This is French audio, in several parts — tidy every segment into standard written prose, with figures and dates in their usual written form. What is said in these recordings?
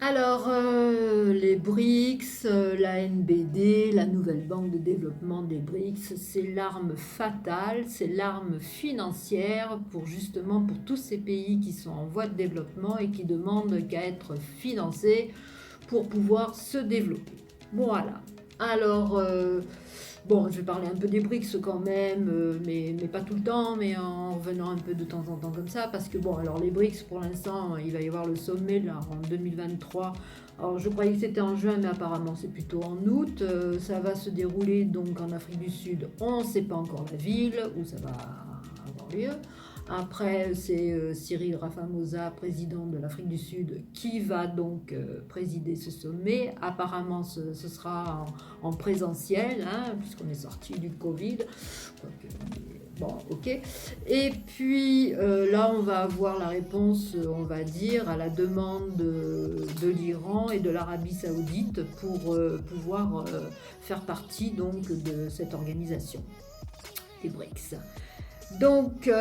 Alors, les BRICS, la NBD, la nouvelle banque de développement des BRICS, c'est l'arme fatale, c'est l'arme financière pour justement pour tous ces pays qui sont en voie de développement et qui demandent qu'à être financés pour pouvoir se développer. Voilà. Alors, bon, je vais parler un peu des BRICS quand même, mais pas tout le temps, mais en revenant un peu de temps en temps comme ça, parce que bon, alors les BRICS, pour l'instant, il va y avoir le sommet là, en 2023. Alors, je croyais que c'était en juin, mais apparemment c'est plutôt en août. Ça va se dérouler donc en Afrique du Sud. On ne sait pas encore la ville où ça va avoir lieu. Après, c'est Cyril Ramaphosa, président de l'Afrique du Sud, qui va donc présider ce sommet. Apparemment, ce sera en présentiel, hein, puisqu'on est sorti du Covid. Bon, ok. Et puis là, on va avoir la réponse, on va dire, à la demande de l'Iran et de l'Arabie Saoudite pour pouvoir faire partie donc de cette organisation, les BRICS. Donc,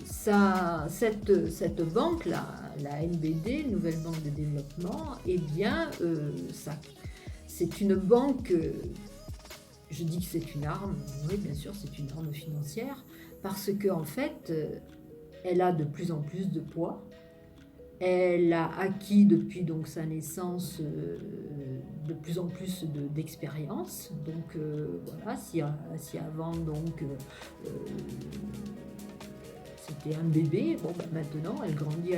cette banque, la NBD, Nouvelle Banque de Développement, eh bien, c'est une banque, je dis que c'est une arme, oui, bien sûr, c'est une arme financière, parce qu'en fait, elle a de plus en plus de poids. Elle a acquis depuis donc sa naissance de plus en plus d'expérience. Donc voilà, si avant donc c'était un bébé, bon ben maintenant elle grandit,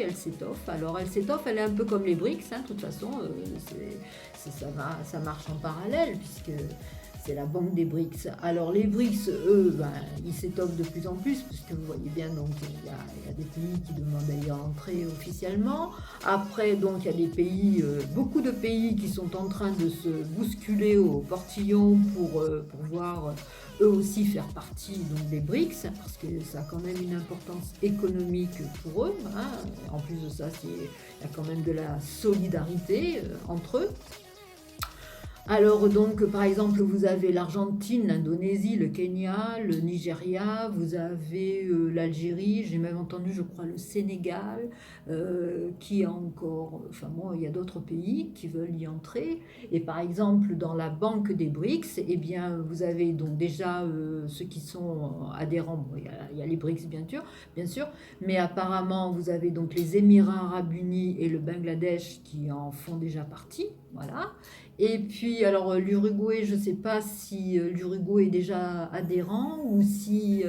elle s'étoffe. Alors elle s'étoffe, elle est un peu comme les BRICS, hein, de toute façon, ça marche en parallèle puisque c'est la banque des BRICS. Alors les BRICS, eux, ben, ils s'étoffent de plus en plus, puisque vous voyez bien, donc il y a des pays qui demandent à y entrer officiellement. Après, donc il y a des pays, beaucoup de pays qui sont en train de se bousculer au portillon pour pouvoir eux aussi faire partie donc, des BRICS, parce que ça a quand même une importance économique pour eux. Hein. En plus de ça, il y a quand même de la solidarité entre eux. Alors donc par exemple vous avez l'Argentine, l'Indonésie, le Kenya, le Nigeria, vous avez l'Algérie, j'ai même entendu je crois le Sénégal, qui a encore, enfin bon il y a d'autres pays qui veulent y entrer. Et par exemple dans la banque des BRICS, eh bien vous avez donc déjà ceux qui sont adhérents, bon, il y a les BRICS bien sûr, mais apparemment vous avez donc les Émirats Arabes Unis et le Bangladesh qui en font déjà partie, voilà. Et puis, alors l'Uruguay, je ne sais pas si l'Uruguay est déjà adhérent ou si,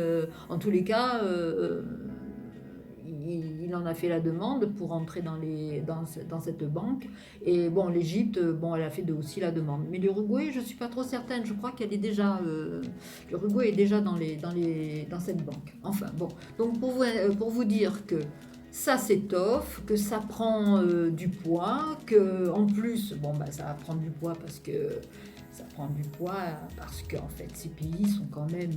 en tous les cas, il en a fait la demande pour entrer dans cette banque. Et bon, l'Égypte, bon, elle a fait aussi la demande. Mais l'Uruguay, je ne suis pas trop certaine. Je crois qu'elle est déjà, l'Uruguay est déjà dans cette banque. Enfin, bon. Donc, pour vous dire que ça s'étoffe, que ça prend du poids, que en plus, bon bah ça va prendre du poids parce que en fait ces pays sont quand même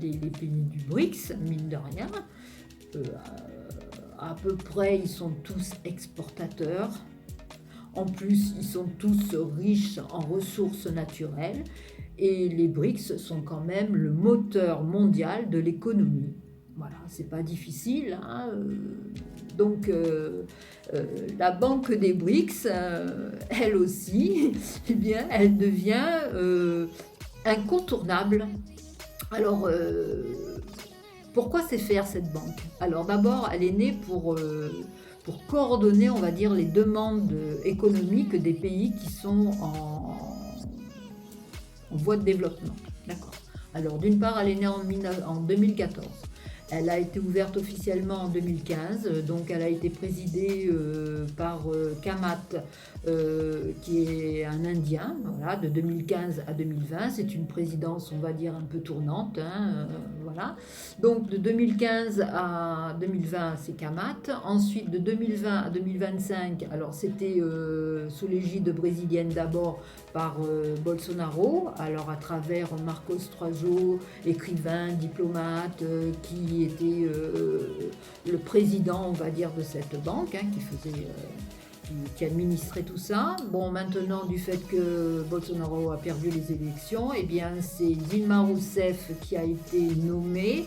les pays du BRICS, mine de rien. Euh, à peu près, ils sont tous exportateurs. En plus, ils sont tous riches en ressources naturelles. Et les BRICS sont quand même le moteur mondial de l'économie. Voilà, c'est pas difficile. Hein. Donc, la banque des BRICS, elle aussi, eh bien, elle devient incontournable. Alors, pourquoi c'est faire cette banque? Alors, d'abord, elle est née pour coordonner, on va dire, les demandes économiques des pays qui sont en voie de développement. D'accord. Alors, d'une part, elle est née en 2014. Elle a été ouverte officiellement en 2015, donc elle a été présidée par Kamat, qui est un Indien, voilà, de 2015 à 2020. C'est une présidence, on va dire, un peu tournante, hein, voilà. Donc de 2015 à 2020, c'est Kamat. Ensuite, de 2020 à 2025, alors c'était sous l'égide brésilienne d'abord par Bolsonaro, alors à travers Marcos Troijo, écrivain, diplomate, qui était le président, on va dire, de cette banque, hein, qui qui administrait tout ça. Bon, maintenant, du fait que Bolsonaro a perdu les élections, eh bien, c'est Dilma Rousseff qui a été nommée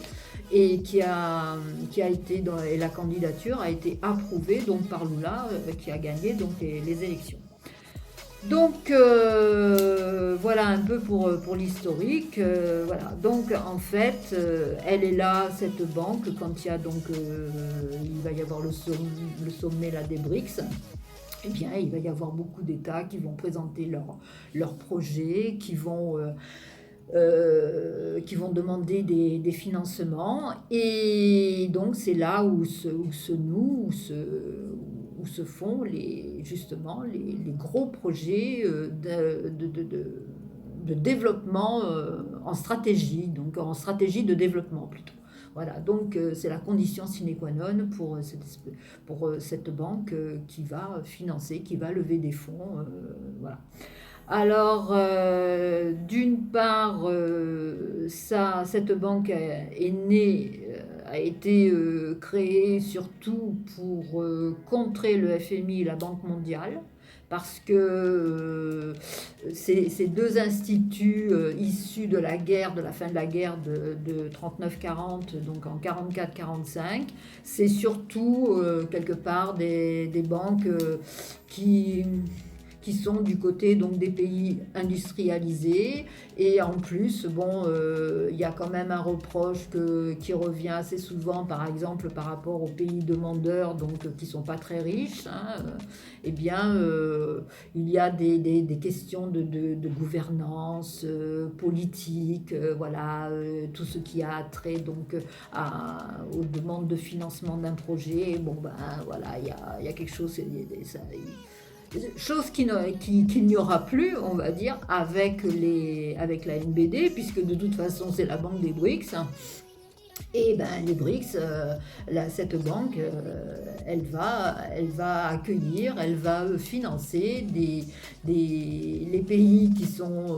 et et la candidature a été approuvée donc par Lula, qui a gagné donc les élections. Donc voilà un peu pour l'historique. Voilà. Donc en fait, elle est là, cette banque, quand il va y avoir le sommet là, des BRICS. Eh bien, il va y avoir beaucoup d'États qui vont présenter leurs projets, qui vont demander des financements. Et donc c'est là où se font justement les gros projets de développement en stratégie, donc en stratégie de développement plutôt. Voilà, donc c'est la condition sine qua non pour cette banque qui va financer, qui va lever des fonds. Voilà. Alors, d'une part, cette banque est née, a été créée surtout pour contrer le FMI et la Banque mondiale, parce que ces deux instituts issus de la guerre, de la fin de la guerre de 39-40, donc en 44-45, c'est surtout quelque part des banques qui sont du côté donc des pays industrialisés. Et en plus, bon, il y a quand même un reproche qui revient assez souvent, par exemple, par rapport aux pays demandeurs, donc qui sont pas très riches. Hein, eh bien, il y a des questions de gouvernance politique, voilà, tout ce qui a trait donc aux demandes de financement d'un projet. Bon, ben voilà, il y a quelque chose, chose qu'il n'y aura plus, on va dire, avec la NBD, puisque de toute façon c'est la banque des BRICS. Et ben les BRICS, cette banque, elle va accueillir, elle va financer les pays qui sont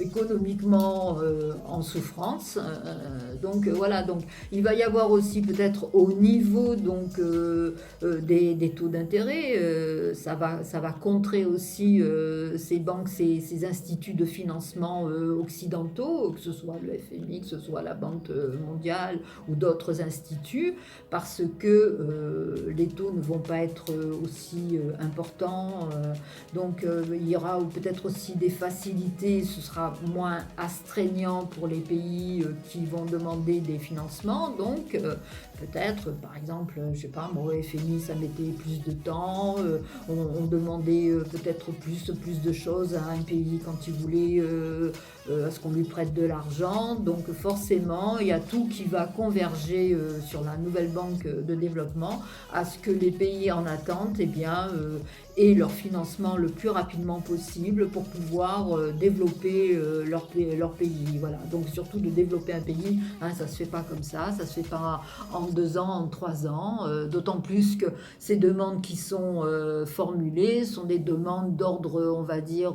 économiquement en souffrance. Donc voilà, donc il va y avoir aussi peut-être au niveau donc des taux d'intérêt, ça va contrer aussi ces banques, ces instituts de financement occidentaux, que ce soit le FMI, que ce soit la Banque mondiale ou d'autres instituts, parce que les taux ne vont pas être aussi importants. Donc il y aura peut-être aussi des facilités, ce sera moins astreignant pour les pays qui vont demander des financements. Donc peut-être, par exemple, je sais pas, moi, au FMI, ça mettait plus de temps, on demandait peut-être plus de choses à un pays quand il voulait à ce qu'on lui prête de l'argent. Donc forcément, il y a tout qui va converger sur la nouvelle banque de développement à ce que les pays en attente aient leur financement le plus rapidement possible pour pouvoir développer leur pays. Voilà. Donc surtout de développer un pays, hein, ça se fait pas comme ça se fait pas en 2 ans, en 3 ans, d'autant plus que ces demandes qui sont formulées sont des demandes d'ordre, on va dire,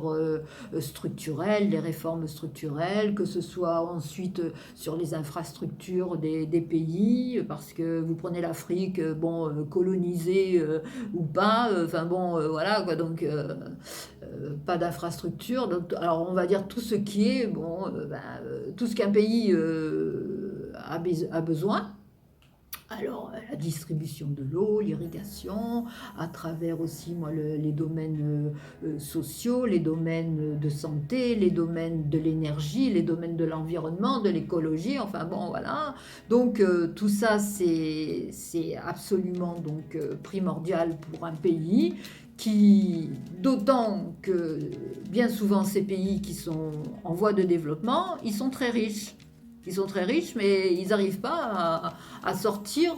structurel, des réformes structurelles, que ce soit ensuite sur les infrastructures des pays, parce que vous prenez l'Afrique, colonisée ou pas, voilà, quoi, donc pas d'infrastructure. Alors on va dire tout ce qui est, tout ce qu'un pays a besoin. Alors, la distribution de l'eau, l'irrigation, à travers aussi les domaines sociaux, les domaines de santé, les domaines de l'énergie, les domaines de l'environnement, de l'écologie, enfin bon, voilà. Donc, tout ça, c'est absolument donc, primordial pour un pays d'autant que bien souvent ces pays qui sont en voie de développement, ils sont très riches. Ils sont très riches, mais ils n'arrivent pas à sortir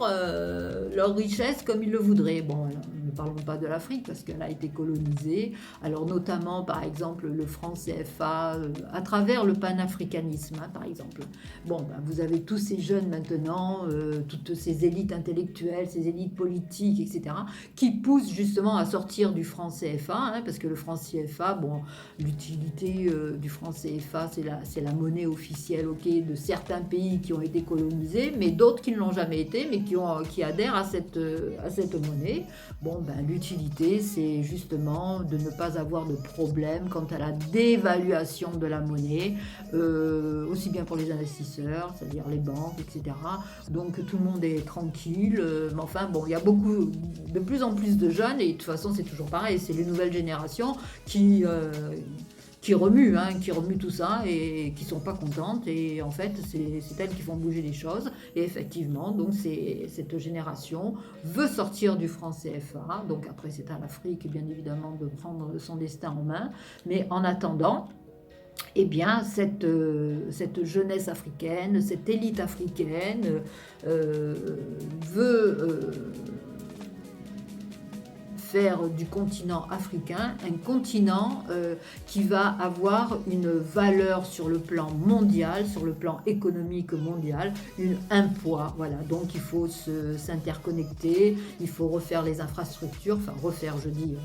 leur richesse comme ils le voudraient. Bon, alors, ne parlons pas de l'Afrique parce qu'elle a été colonisée. Alors notamment, par exemple, le franc CFA, à travers le panafricanisme, hein, par exemple. Bon, vous avez tous ces jeunes maintenant, toutes ces élites intellectuelles, ces élites politiques, etc., qui poussent justement à sortir du franc CFA, hein, parce que le franc CFA, bon, l'utilité du franc CFA, c'est la monnaie officielle, ok, de certains pays qui ont été colonisés, mais d'autres qui ne l'ont jamais été, mais qui adhèrent à cette monnaie. Bon, bon, ben, l'utilité, c'est justement de ne pas avoir de problème quant à la dévaluation de la monnaie, aussi bien pour les investisseurs, c'est-à-dire les banques, etc. Donc tout le monde est tranquille, mais enfin bon, il y a de plus en plus de jeunes, et de toute façon c'est toujours pareil, c'est les nouvelles générations qui remuent tout ça et qui sont pas contentes, et en fait c'est elles qui font bouger les choses, et effectivement donc cette génération veut sortir du franc CFA, donc après c'est à l'Afrique bien évidemment de prendre son destin en main, mais en attendant, eh bien, cette jeunesse africaine, cette élite africaine euh, veut faire du continent africain un continent qui va avoir une valeur sur le plan mondial, sur le plan économique mondial, un poids. Voilà. Donc il faut s'interconnecter, il faut refaire les infrastructures, enfin refaire, je dis.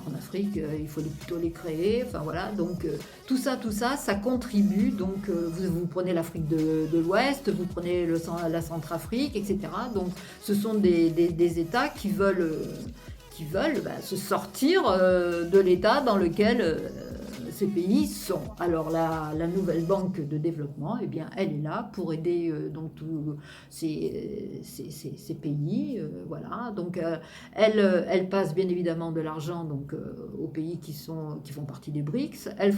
En Afrique, il faut plutôt les créer. Enfin voilà, donc tout ça, ça contribue. Donc vous prenez l'Afrique de l'Ouest, vous prenez la Centrafrique, etc. Donc ce sont des États qui veulent se sortir de l'état dans lequel ces pays sont. Alors la nouvelle banque de développement, eh bien, elle est là pour aider donc tous ces pays. Voilà. Donc elle passe bien évidemment de l'argent donc aux pays qui font partie des BRICS. Elle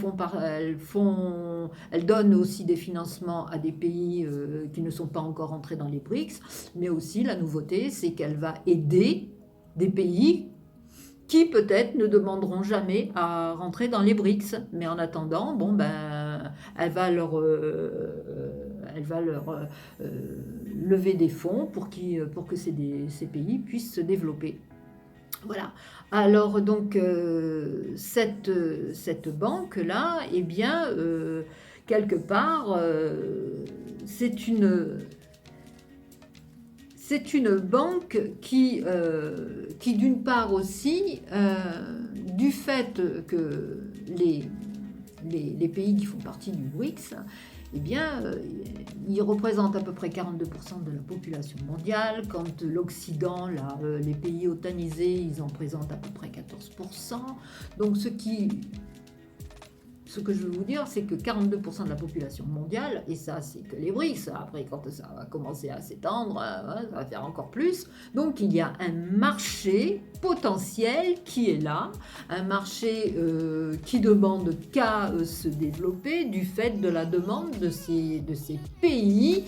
donne aussi des financements à des pays qui ne sont pas encore entrés dans les BRICS. Mais aussi la nouveauté, c'est qu'elle va aider des pays qui peut-être ne demanderont jamais à rentrer dans les BRICS. Mais en attendant, bon, ben, elle va leur lever des fonds pour que ces pays puissent se développer. Voilà. Alors donc cette banque-là, eh bien, quelque part, c'est une banque qui d'une part aussi, du fait que les pays qui font partie du BRICS, eh bien, ils représentent à peu près 42% de la population mondiale. Quand l'Occident, les pays otanisés, ils en présentent à peu près 14%. Donc ce que je veux vous dire, c'est que 42% de la population mondiale, et ça c'est que les BRICS, après quand ça va commencer à s'étendre, ça va faire encore plus. Donc il y a un marché potentiel qui est là, un marché qui demande qu'à se développer du fait de la demande de ces pays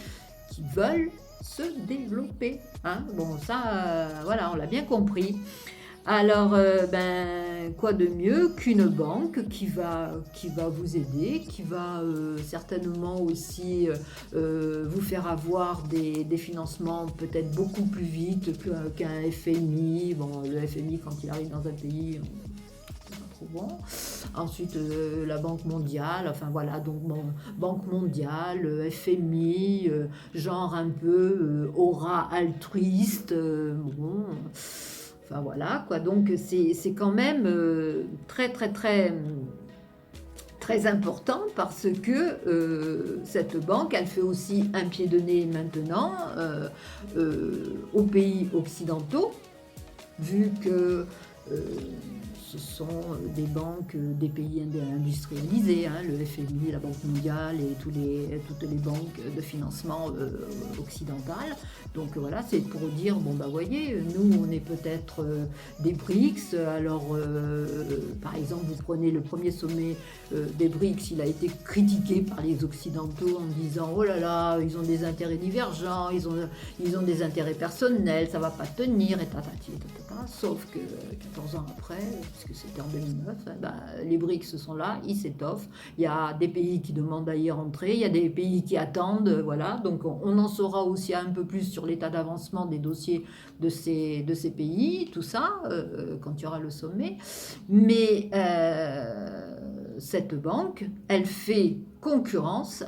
qui veulent se développer. Hein. Bon, ça, voilà, on l'a bien compris. Alors, quoi de mieux qu'une banque qui va vous aider, qui va certainement aussi vous faire avoir des financements peut-être beaucoup plus vite qu'un FMI. Bon, le FMI, quand il arrive dans un pays, c'est pas trop bon. Ensuite, la Banque mondiale, enfin voilà, donc Banque mondiale, FMI, genre un peu aura altruiste, bon... Enfin voilà, quoi. Donc c'est quand même très très très très important, parce que cette banque, elle fait aussi un pied de nez maintenant aux pays occidentaux, vu que ce sont des banques des pays industrialisés, hein, le FMI, la Banque mondiale et toutes les banques de financement occidentales. Donc voilà, c'est pour dire, bon bah voyez, nous on est peut-être des BRICS, alors par exemple vous prenez le premier sommet des BRICS, il a été critiqué par les Occidentaux en disant oh là là, ils ont des intérêts divergents, ils ont des intérêts personnels, ça va pas tenir, et tatati, tatata. Sauf que 14 ans après, puisque c'était en 2009, les BRICS sont là, ils s'étoffent, il y a des pays qui demandent à y rentrer, il y a des pays qui attendent, voilà, donc on en saura aussi un peu plus sur l'état d'avancement des dossiers de ces pays, tout ça, quand il y aura le sommet. Mais cette banque, elle fait concurrence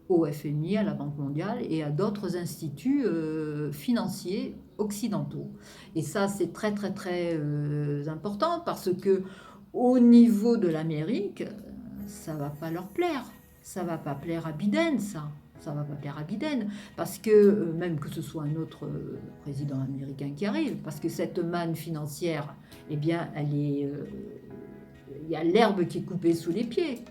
au FMI, à la Banque mondiale et à d'autres instituts financiers occidentaux. Et ça, c'est très très très important, parce que au niveau de l'Amérique, ça va pas leur plaire. Ça va pas plaire à Biden, ça. Ça va pas plaire à Biden, parce que, même que ce soit un autre président américain qui arrive, parce que cette manne financière, eh bien, il y a l'herbe qui est coupée sous les pieds.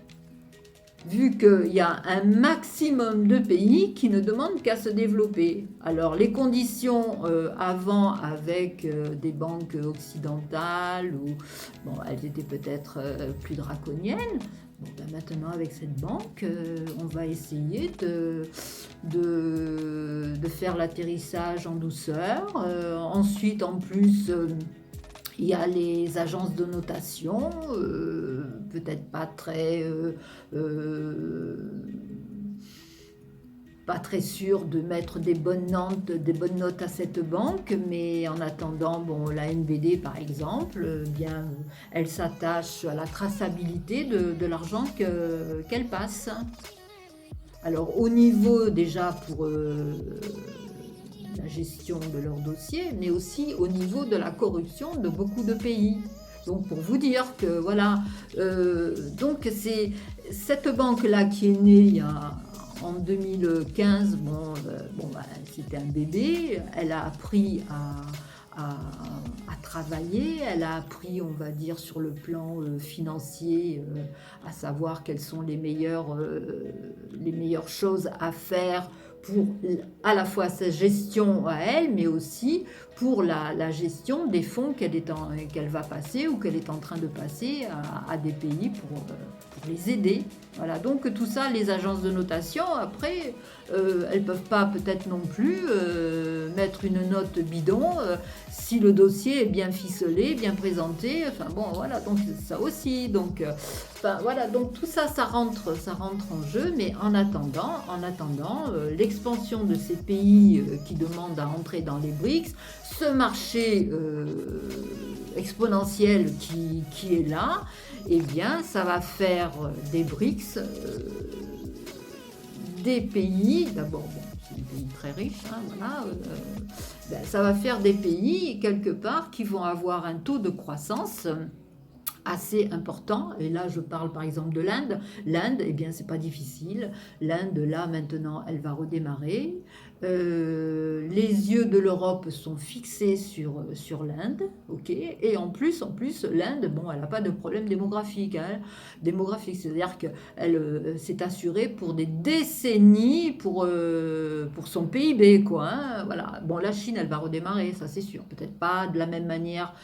Vu qu'il y a un maximum de pays qui ne demandent qu'à se développer. Alors les conditions avant avec des banques occidentales, bon, elles étaient peut-être plus draconiennes. Bon, ben maintenant avec cette banque, on va essayer de faire l'atterrissage en douceur. Ensuite, en plus, il y a les agences de notation, peut-être pas très sûres de mettre des bonnes notes à cette banque, mais en attendant, bon, la NBD par exemple, bien, elle s'attache à la traçabilité de l'argent qu'elle passe. Alors au niveau déjà pour la gestion de leur dossier, mais aussi au niveau de la corruption de beaucoup de pays. Donc pour vous dire que voilà, donc c'est cette banque-là qui est née en 2015, bah, c'était un bébé, elle a appris à travailler, elle a appris, on va dire, sur le plan financier, à savoir quelles sont les meilleures choses à faire pour à la fois sa gestion à elle, mais aussi pour la gestion des fonds qu'elle va passer ou qu'elle est en train de passer à des pays pour les aider. Voilà, donc tout ça, les agences de notation, après, elles ne peuvent pas peut-être non plus mettre une note bidon si le dossier est bien ficelé, bien présenté. Enfin bon, voilà, donc ça aussi. Donc, voilà, donc tout ça, ça rentre en jeu. Mais en attendant, l'expansion de ces pays qui demandent à entrer dans les BRICS, ce marché exponentiel qui est là, eh bien, ça va faire des BRICS des pays, d'abord, bon, c'est des pays très riches, hein, voilà, ça va faire des pays, quelque part, qui vont avoir un taux de croissance assez important. Et là, je parle par exemple de l'Inde. L'Inde, eh bien, c'est pas difficile. L'Inde, là, maintenant, elle va redémarrer. Les yeux de l'Europe sont fixés sur l'Inde, ok. Et en plus, l'Inde, bon, elle n'a pas de problème démographique, hein, c'est-à-dire qu'elle s'est assurée pour des décennies pour son PIB, quoi. Hein, voilà. Bon, la Chine, elle va redémarrer, ça c'est sûr. Peut-être pas de la même manière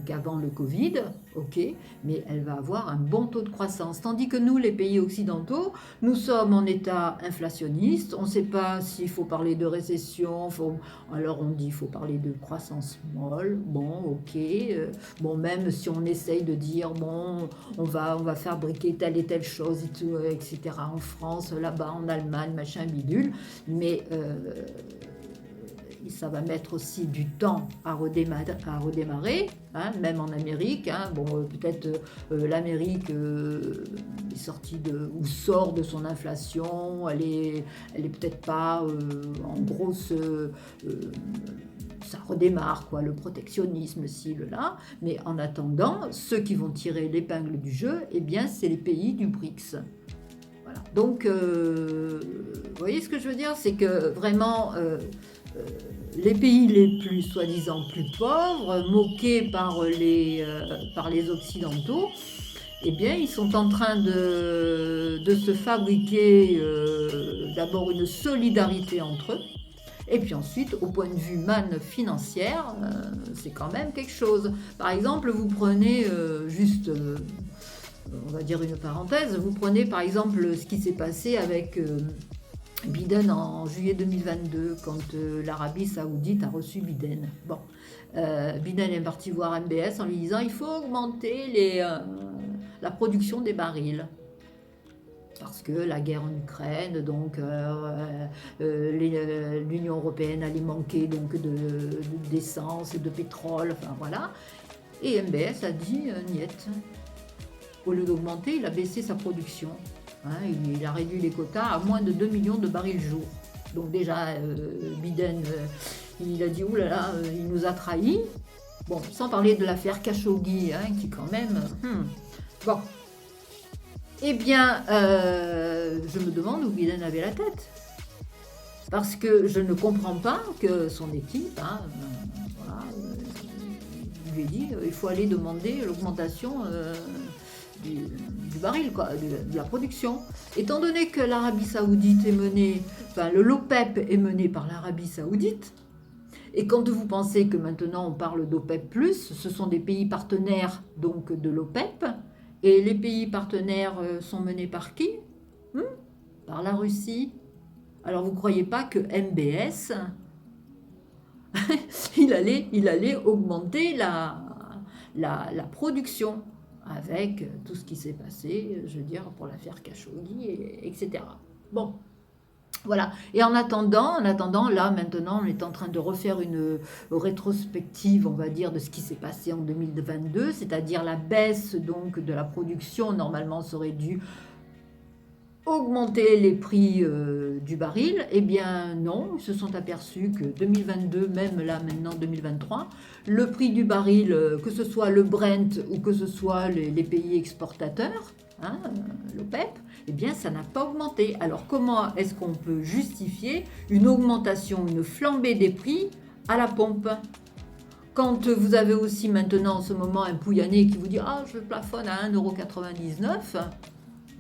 qu'avant le Covid, ok, mais elle va avoir un bon taux de croissance. Tandis que nous, les pays occidentaux, nous sommes en état inflationniste. On ne sait pas s'il faut parler de récession, alors on dit qu'il faut parler de croissance molle, bon, ok, bon, même si on essaye de dire, bon, on va fabriquer telle et telle chose, et tout, etc., en France, là-bas, en Allemagne, machin, bidule, mais ça va mettre aussi du temps à redémarrer, hein, même en Amérique. Hein, bon, peut-être l'Amérique est sortie ou sort de son inflation, elle est peut-être pas en grosse... ça redémarre, quoi, le protectionnisme, ci, le là. Mais en attendant, ceux qui vont tirer l'épingle du jeu, eh bien, c'est les pays du BRICS. Voilà. Donc, vous voyez ce que je veux dire? C'est que vraiment... les pays les plus soi-disant plus pauvres, moqués par les Occidentaux, eh bien, ils sont en train de se fabriquer d'abord une solidarité entre eux, et puis ensuite, au point de vue manne financière, c'est quand même quelque chose. Par exemple, vous prenez on va dire une parenthèse, vous prenez par exemple ce qui s'est passé avec... Biden en juillet 2022, quand l'Arabie Saoudite a reçu Biden. Bon, Biden est parti voir MBS en lui disant il faut augmenter la production des barils. Parce que la guerre en Ukraine, donc l'Union européenne allait manquer donc d'essence et de pétrole, enfin voilà. Et MBS a dit niet. Au lieu d'augmenter, il a baissé sa production. Hein, il a réduit les quotas à moins de 2 millions de barils jour. Donc déjà, Biden, il a dit, oulala, il nous a trahis. Bon, sans parler de l'affaire Khashoggi, hein, qui quand même... Bon. Eh bien, je me demande où Biden avait la tête. Parce que je ne comprends pas que son équipe, voilà, lui ait dit il faut aller demander l'augmentation du baril, quoi, de la production. Étant donné que l'Arabie Saoudite est menée, enfin l'OPEP est mené par l'Arabie Saoudite, et quand vous pensez que maintenant on parle d'OPEP+, ce sont des pays partenaires donc de l'OPEP, et les pays partenaires sont menés par qui? Par la Russie. Alors vous ne croyez pas que MBS, il allait augmenter la production avec tout ce qui s'est passé, je veux dire, pour l'affaire Khashoggi, etc. Bon, voilà. Et en attendant, là, maintenant, on est en train de refaire une rétrospective, on va dire, de ce qui s'est passé en 2022, c'est-à-dire la baisse donc de la production, normalement, serait due augmenter les prix du baril. Eh bien non, ils se sont aperçus que 2022, même là maintenant 2023, le prix du baril, que ce soit le Brent ou que ce soit les pays exportateurs, l'OPEP, eh bien ça n'a pas augmenté. Alors comment est-ce qu'on peut justifier une augmentation, une flambée des prix à la pompe ? Quand vous avez aussi maintenant en ce moment un Pouyanné qui vous dit « Ah, je plafonne à 1,99 €,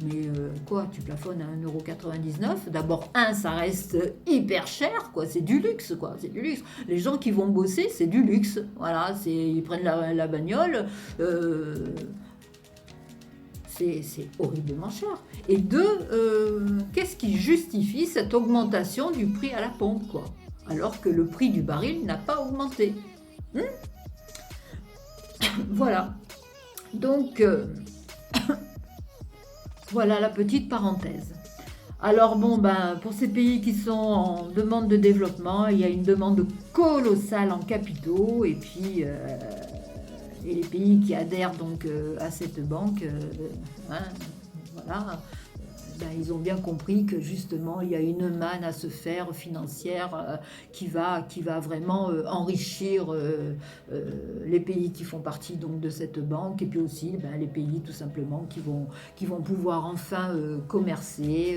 mais quoi, tu plafonnes à 1,99 €? D'abord, ça reste hyper cher, quoi. C'est du luxe, quoi. C'est du luxe. Les gens qui vont bosser, c'est du luxe. Voilà, ils prennent la bagnole. C'est horriblement cher. Et qu'est-ce qui justifie cette augmentation du prix à la pompe, quoi? Alors que le prix du baril n'a pas augmenté. Voilà. Donc... Voilà la petite parenthèse. Alors bon, pour ces pays qui sont en demande de développement, il y a une demande colossale en capitaux, et puis et les pays qui adhèrent donc à cette banque, voilà, ils ont bien compris que justement il y a une manne à se faire financière qui va vraiment enrichir les pays qui font partie donc de cette banque, et puis aussi les pays tout simplement qui vont pouvoir enfin commercer,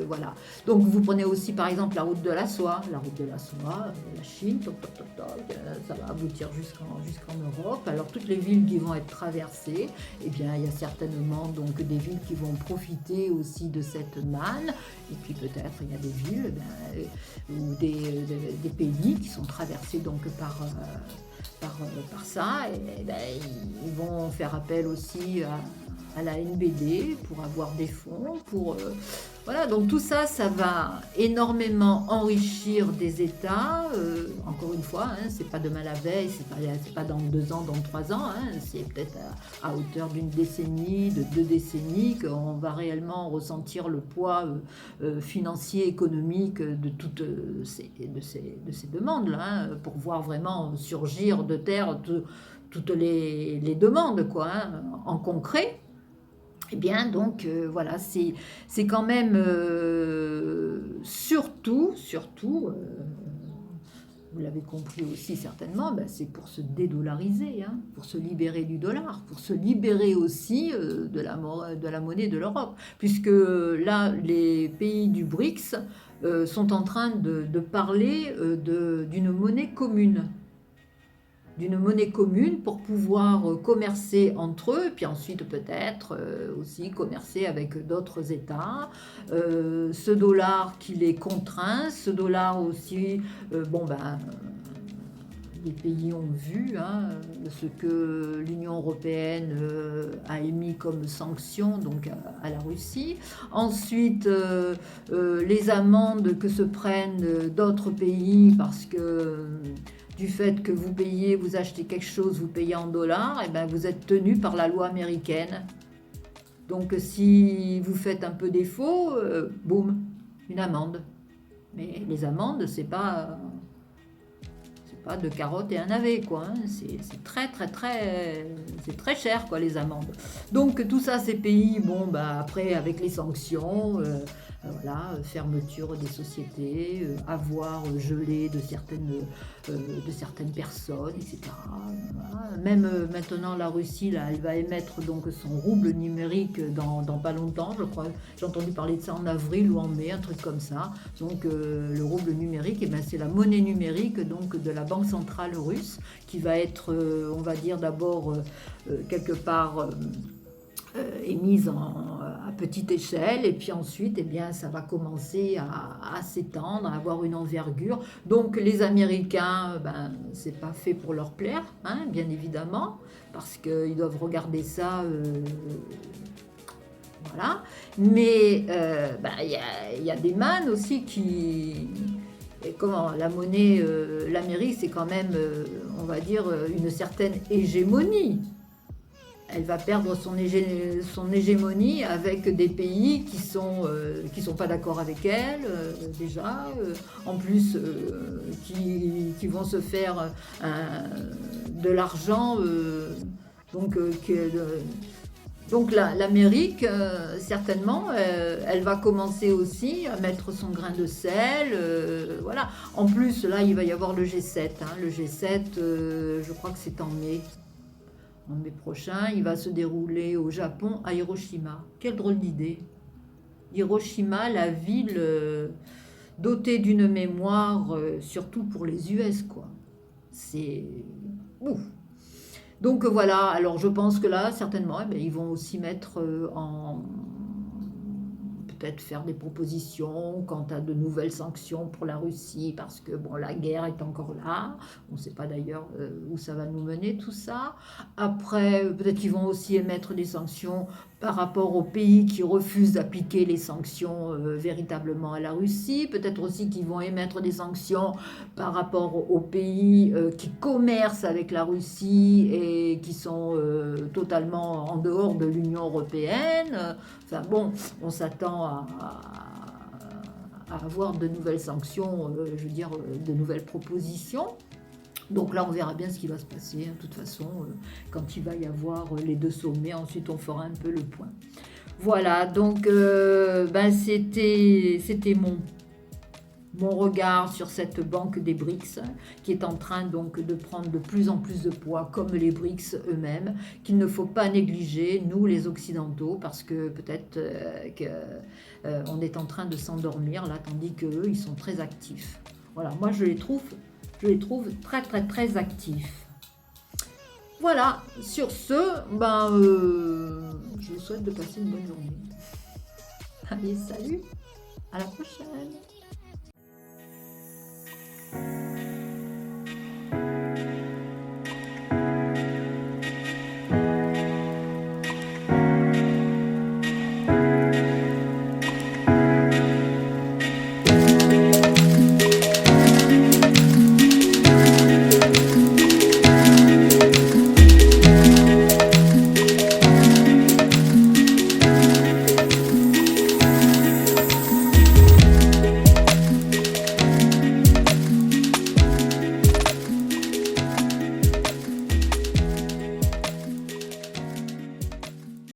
voilà. Donc vous prenez aussi par exemple la route de la soie, la Chine, ça va aboutir jusqu'en Europe. Alors toutes les villes qui vont être traversées, eh bien il y a certainement donc des villes qui vont profiter aussi de cette manne, et puis peut-être il y a des villes ou des pays qui sont traversés donc par ça, et ils vont faire appel aussi à la NBD pour avoir des fonds, voilà. Donc tout ça, ça va énormément enrichir des États. Encore une fois, c'est pas demain la veille, c'est pas dans 2 ans, dans 3 ans, c'est peut-être à hauteur d'une décennie, de 2 décennies, qu'on va réellement ressentir le poids financier, économique de toutes ces demandes-là, pour voir vraiment surgir de terre toutes les demandes, quoi, en concret. Eh bien, donc, voilà, c'est quand même surtout, vous l'avez compris aussi certainement, c'est pour se dédollariser, pour se libérer du dollar, pour se libérer aussi de la monnaie de l'Europe. Puisque là, les pays du BRICS sont en train de parler d'une monnaie commune. Pour pouvoir commercer entre eux, puis ensuite peut-être aussi commercer avec d'autres États. Ce dollar qui les contraint, ce dollar aussi, les pays ont vu ce que l'Union européenne a émis comme sanctions donc à la Russie. Ensuite, les amendes que se prennent d'autres pays parce que du fait que vous achetez quelque chose, vous payez en dollars, et vous êtes tenu par la loi américaine. Donc si vous faites un peu défaut, boum, une amende. Mais les amendes, c'est pas de carottes et un navet, quoi. C'est très cher, quoi, les amendes. Donc tout ça, ces pays, après avec les sanctions, Voilà, fermeture des sociétés, avoir gelé de certaines personnes, etc. Voilà. Même maintenant, la Russie, là, elle va émettre donc son rouble numérique dans pas longtemps, je crois. J'ai entendu parler de ça en avril ou en mai, un truc comme ça. Donc le rouble numérique, eh ben, c'est la monnaie numérique donc, de la Banque centrale russe qui va être, on va dire d'abord, quelque part émise à petite échelle et puis ensuite eh bien, ça va commencer à s'étendre, à avoir une envergure. Donc les Américains, ben, c'est pas fait pour leur plaire, hein, bien évidemment, parce qu'ils doivent regarder ça, voilà. Mais ben, y a des mannes aussi qui... Et comment la monnaie, l'Amérique, c'est quand même, on va dire, une certaine hégémonie. Elle va perdre son hégémonie avec des pays qui sont pas d'accord avec elle, déjà, en plus qui vont se faire de l'argent, donc, donc l'Amérique, certainement, elle va commencer aussi à mettre son grain de sel, voilà. En plus, là, il va y avoir le G7, hein. Le G7, je crois que c'est en mai prochain, il va se dérouler au Japon, à Hiroshima. Quelle drôle d'idée. Hiroshima, la ville dotée d'une mémoire, surtout pour les US, quoi. C'est... Ouf. Donc voilà, alors je pense que là, certainement, eh bien, ils vont aussi mettre en... peut-être faire des propositions quant à de nouvelles sanctions pour la Russie, parce que bon, la guerre est encore là. On ne sait pas d'ailleurs où ça va nous mener, tout ça. Après, peut-être qu'ils vont aussi émettre des sanctions par rapport aux pays qui refusent d'appliquer les sanctions véritablement à la Russie. Peut-être aussi qu'ils vont émettre des sanctions par rapport aux pays qui commercent avec la Russie et qui sont totalement en dehors de l'Union européenne. Enfin bon, on s'attend à avoir de nouvelles sanctions, je veux dire, de nouvelles propositions. Donc là, on verra bien ce qui va se passer. De toute façon, quand il va y avoir les deux sommets, ensuite on fera un peu le point. Voilà, donc ben, c'était mon regard sur cette banque des BRICS qui est en train donc de prendre de plus en plus de poids, comme les BRICS eux-mêmes, qu'il ne faut pas négliger, nous les Occidentaux, parce que peut-être qu'on est en train de s'endormir là, tandis qu'eux, ils sont très actifs. Voilà, moi je les trouve très très très actifs. Voilà, sur ce, ben, je vous souhaite de passer une bonne journée. Allez, salut, à la prochaine.